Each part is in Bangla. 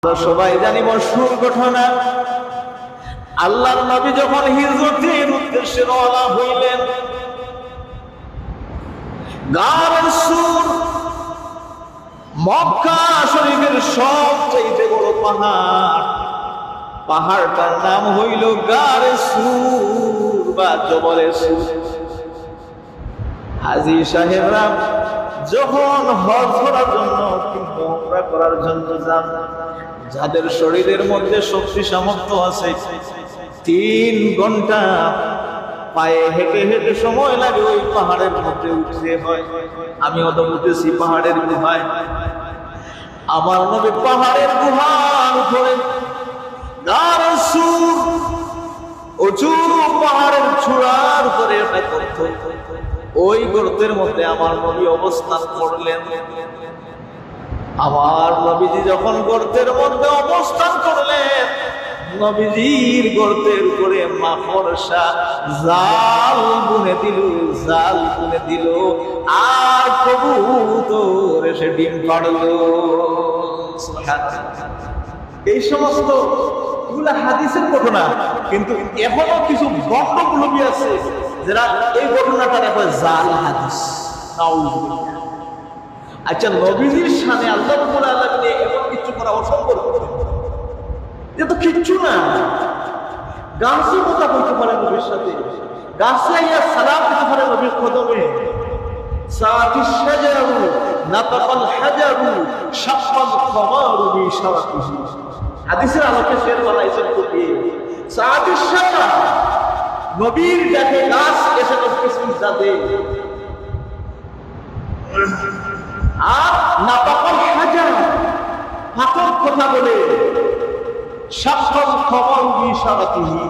আমরা সবাই জানি মশহুর ঘটনা, আল্লাহর নবী যখন হিজরতের উদ্দেশ্যে রওনা হইলেন, গার সুর মক্কা শরীফের সবচেয়ে বড় পাহাড়টার নাম হইল গারে সুর বা জবলে সুর। হাজী সাহেবরা যখন হজ করার জন্য কিংবা উমরা করার জন্য যান, যাদের শরীরের মধ্যে শক্তি সামর্থ্য আছে, 3 ঘন্টা পায়ে হেঁটে হেঁটে সময় লাগে ওই পাহাড়ের মধ্যে উঠতে হয়। আমি অত উঠেছি পাহাড়ের গুহায়, আমার নবী পাহাড়ের গুহার উপরে গারে সুর উঁচু পাহাড়ের চূড়ার উপরে একটা গর্ত, ওই গর্তের মধ্যে আমার নবী অবস্থান করলেন। আমার নবীজি যখন গর্তের মধ্যে অবস্থান করলেন, নবীজির গর্তের উপরে মাকড়সা জাল বুনে দিল আর কবুতর এসে ডিম পাড়লো। এই সমস্ত এগুলা হাদিসের ঘটনা, কিন্তু এখনো কিছু বক্তব্য আছে যারা এই ঘটনাটা দেখো জাল হাদিস। আচ্ছা, নবীজির শানে আল্লাহ রাব্বুল আলামিন এমন কিছু করা অসম্ভব, এটা তো কিচ্ছু না। গাছে কথা বলতে পারে নবীর সাথে, গাছে ইয়া সালাম দিতে পারে নবীর কদমে। সাআতিশ শাজারু নাতাকাল হাজারু শাক্কাল কমারু বিশারাতিহি। হাদিসের আলোকে শের বানাইছেন কবি। সাআতিশ শাজার নবীর ডাকে গাছ এসে নবীকে সিজদা দেয়, আর নাতাকাল হাজার পাথর কথা বলে, শাক্কাল কমারু বিশারাতিহি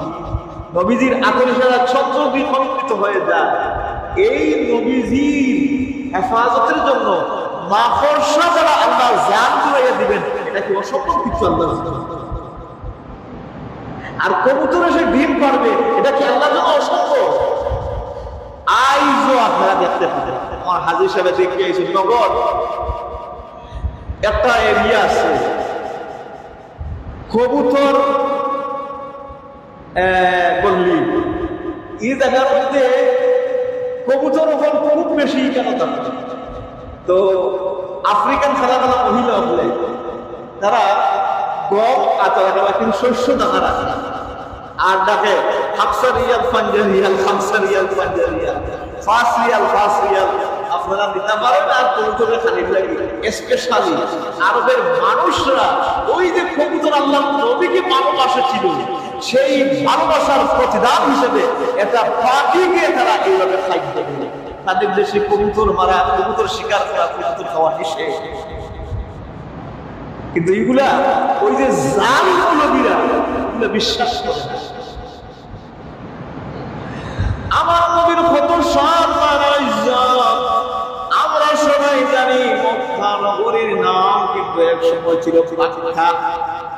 নবীজির আতর ইশারা ছত্র বিকম্পিত হয়ে যায়। এই নবীজির হেফাজতের জন্য মাকড়সা যারা আল্লাহ জান জুড়াইয়া দিবেন, এটা কি অসম্ভব কিছু? আল্লাহ আর কবুতর এসে ডিম পারবে, এটা কি আল্লাহর জন্য অসম্ভব? আইজও আপনারা দেখতে পাবেন, আমার হাজী সাহেব দেখে এসে নগর একটা এরিয়া আছে, কবুতর বললি এই জায়গার মধ্যে কবুতর ওখান খুব বেশি কেন থাকে। তো আফ্রিকান খেলাধুলা মহিলা বলে তারা গম আচারা কিন্তু শস্য দানা রাখে আর ডাকে 5 Real 5 Real 5 Real 5 Real 5 Real 5 Real আপনারা দিতে পারেন। আর কবুতরের খালি লাগে স্পেশালি আরবের মানুষরা ওই যে কবুতর আল্লাহ নবীকে ভালোবাসা ছিল, সেই ভালোবাসার প্রতিদান হিসেবে এটা পাখিকে তারা এইভাবে খাইতে দেবে। তাদের দেশে কবুতর মারা, কবুতর শিকার করা, কবুতর খাওয়া নিষেধ। কিন্তু এইগুলা ওই যে জাল নবীরা এগুলো বিশ্বাস করে না। আমার নবীর কত সম্মান ইজ্জত আমরা সবাই জানি। মক্কা নগরীর নাম কিন্তু এক সময় ছিল বাক্কা।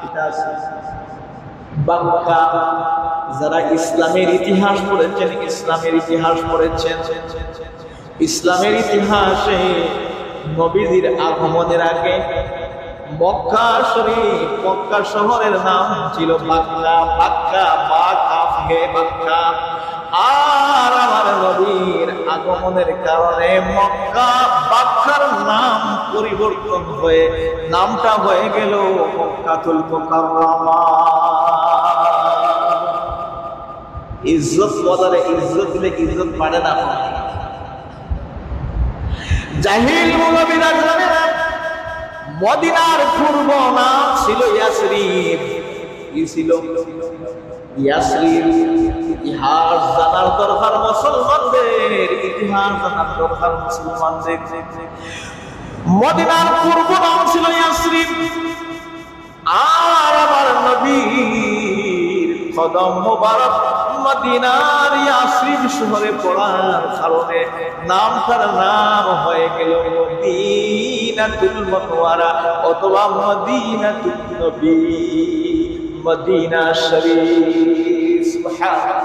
এটা আছে বাক্কা। যারা ইসলামের ইতিহাস পড়েছেন, ইসলামের ইতিহাসে নবীজির আগমনের আগে মক্কা শরীফ, মক্কা শহরের নাম ছিল বাক্কা। বাক্কা বা কাফে বাক্কা। আর আমার নবীর আগমনের কারণে মক্কা বাক্কার নাম পরিবর্তন হয়ে নামটা হয়ে গেল মক্কাতুল মুকাররমা। ইজ্জত বদলে ইজ্জত দিলে ইজ্জত পারে না। জাহিল মুনাফিকরা জানে না মদিনার পূর্ব নাম ছিল ইয়াসরিব। কি ছিল? ইয়াসরিব। ইতিহাস জানার দরকার মুসলমানদের, ইতিহাস জানার দরকার মুসলমানদের। মদিনার পূর্ব নাম ছিল ইয়াসরিব। আর আমার নবীর কদম মোবারক মদিনার ইয়াসরিব শহরে পড়ার কারণে নামটার নাম হয়ে গেল মদিনাতুল মুনাওয়ারা অথবা মদিনাতুন নবী, মদিনা শরীফ। সুবহানাল্লাহ।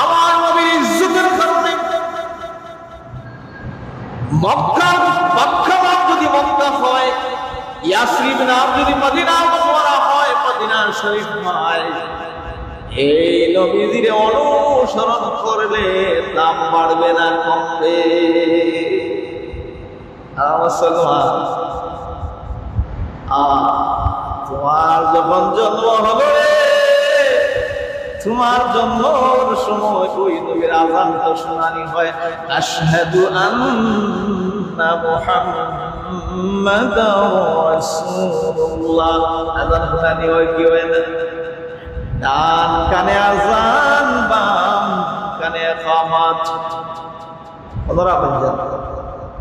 আমার নবীর ইজ্জতের কারণে মক্কা নাম যদি মক্কা হয়, ইয়াসরিব নাম যদি মদিনা মুনাওয়ারা হয়, মদিনা শরীফ হয়, এই নবীজির অনুসরণ করলে দাম বাড়বে না কমবে। মুসলমান, তোমার যখন জন্ম হবে, তোমার জন্মের সময় ওই নবীর আযান তো শুনানি হয়, আশহাদু আন্না মুহাম্মাদার রাসূলুল্লাহ। আযান শুনানি হয় কি হয় না? ডান কানে আযান, বাম কানে ইকামাত। ওনারা বলেন,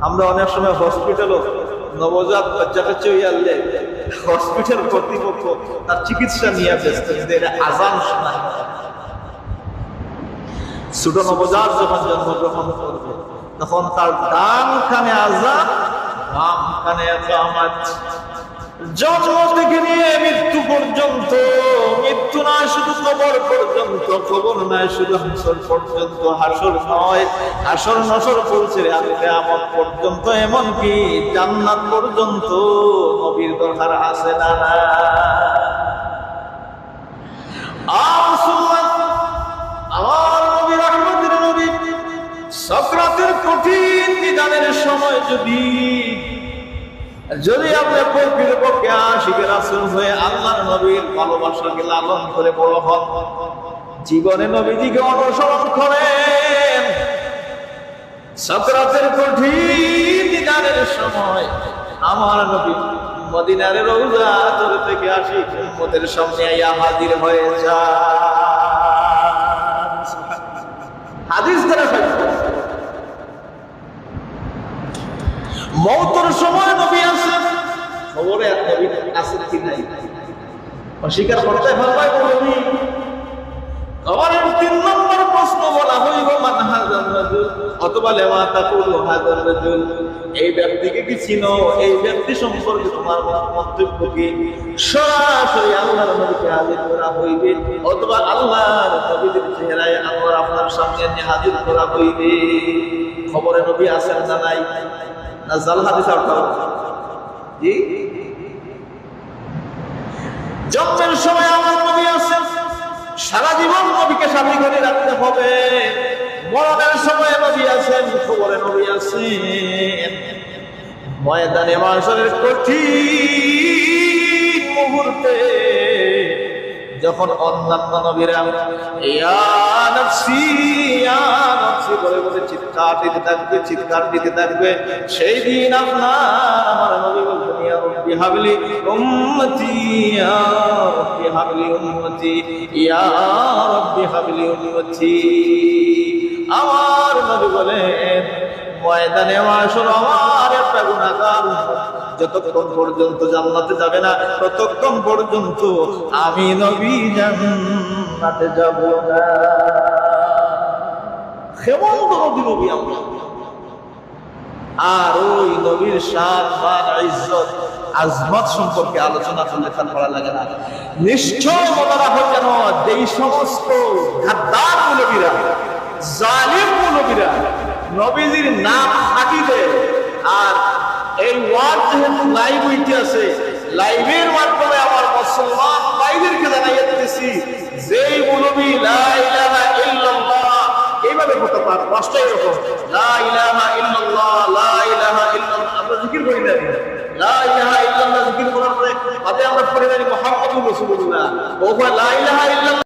আমরা অনেক সময় হসপিটালও নবজাত বাচ্চাকে চইয়ালে হসপিটাল কর্তৃপক্ষ তার চিকিৎসা নিয়ে ব্যস্ত, কিন্তু এটা আযান শোনা। ছোট নবজাত যখন জন্মগ্রহণ করবে তখন তার ডান কানে আযান, বাম কানে ইকামাত। জন্ম থেকে নিয়ে মৃত্যু পর্যন্ত, মৃত্যু নয় শুধু কবর পর্যন্ত, কবর নয় শুধু হাসর পর্যন্ত, হাসর নয় হাসর নসর পৌঁছে কিয়ামত পর্যন্ত, এমনকি জান্নাত পর্যন্ত নবীর দরকার আছে না? আমার নবী রহমতের নবী সক্রাতের কঠিন নিদানের সময় যদি আপনি প্রকৃতপক্ষে আশিকে রাসূল হয়ে আল্লাহর নবীর ভালোবাসাকে লালন করে বড় হন, জীবনে নবীজিকে অনুসরণ করেন, সাকরাতের কঠিন দিনের সময় আমার নবী মদিনার রওজা তোর থেকে আশিক উম্মতের সামনে আইয়া হাজির হয়ে যান। হাদিস দ্বারা মওতের সময় নবী আছেন, খবরে নবী আছেন কি নাই অস্বীকার করতে পারবে নবী। কবরের 3 নম্বর প্রশ্ন বলা হইব মান হাযার রাজুল, অথবা লেমা তাকুলু হাযার রাজুল, এই ব্যক্তিকে কি চিনো, এই ব্যক্তি সম্পর্কে তোমার মন্তব্য কি? সরাসরি আল্লাহর নবীকে হাজির করা হইবে, অথবা আল্লাহর নবীর চেহারায় আল্লাহর আপনার সামনে নিয়ে হাজির করা হইবে। খবরে নবী আছেন না নাই? না জাল হাদিস অর্থাৎ জি জন্মের সময় আমার নবী আছেন, সারা জীবন নবীকে সাথী করে রাখতে হবে। মরণের সময় নবী আছেন, খবরে নবী আছেন। ময়দানে মাশরের কঠিন মুহূর্তে যখন অন্যান্য নবীরা ইয়া নফসি বলে বলে চিৎকার দিতে থাকবে, সেই দিন আপনার আমার নবী বলবেন ইয়া রাব্বি হাবলি উম্মতি, ইয়া রাব্বি হাবলি উম্মতি, ইয়া রাব্বি হাবলি উম্মতি। আমার নবী বলেন ময়দানে মাশর আমার একটা গুনাহগার যতক্ষণ পর্যন্ত জান্নাতে যাবে না ততক্ষণ পর্যন্ত আমি নবী জান্নাতে যাব না। কেমন নবী আমরা, আর ওই নবীর শান মান ইজ্জত আজমত সম্পর্কে আলোচনা করলে তার পড়া লাগে না। নিশ্চয় মনে রাখো যেন যেই সমস্ত গাদ্দার মৌলবীরা, জালিম মৌলবীরা নবীজির নাম ফাঁকি দেয়, আর এই ওয়ার্ড যেহেতু লাইভ হইতে আছে, লাইভের মাধ্যমে আমার মুসলমান ভাইদেরকে জানাইয়া দিতেছি, যেই মৌলবী লা ইলাহা ইল্লাল্লাহ এইভাবে হতে পারে, পাঁচটা এরকম লা ইলাহা ইল্লাল্লাহ, লা ইলাহা ইল্লাল্লাহ আমরা জিকির করি না, লা ইলাহা ইল্লাল্লাহ জিকির করার পরে আমরা পড়ে জানি মুহাম্মাদুর রাসূলুল্লাহ, ও লা ইলাহা ইল্লাল্লাহ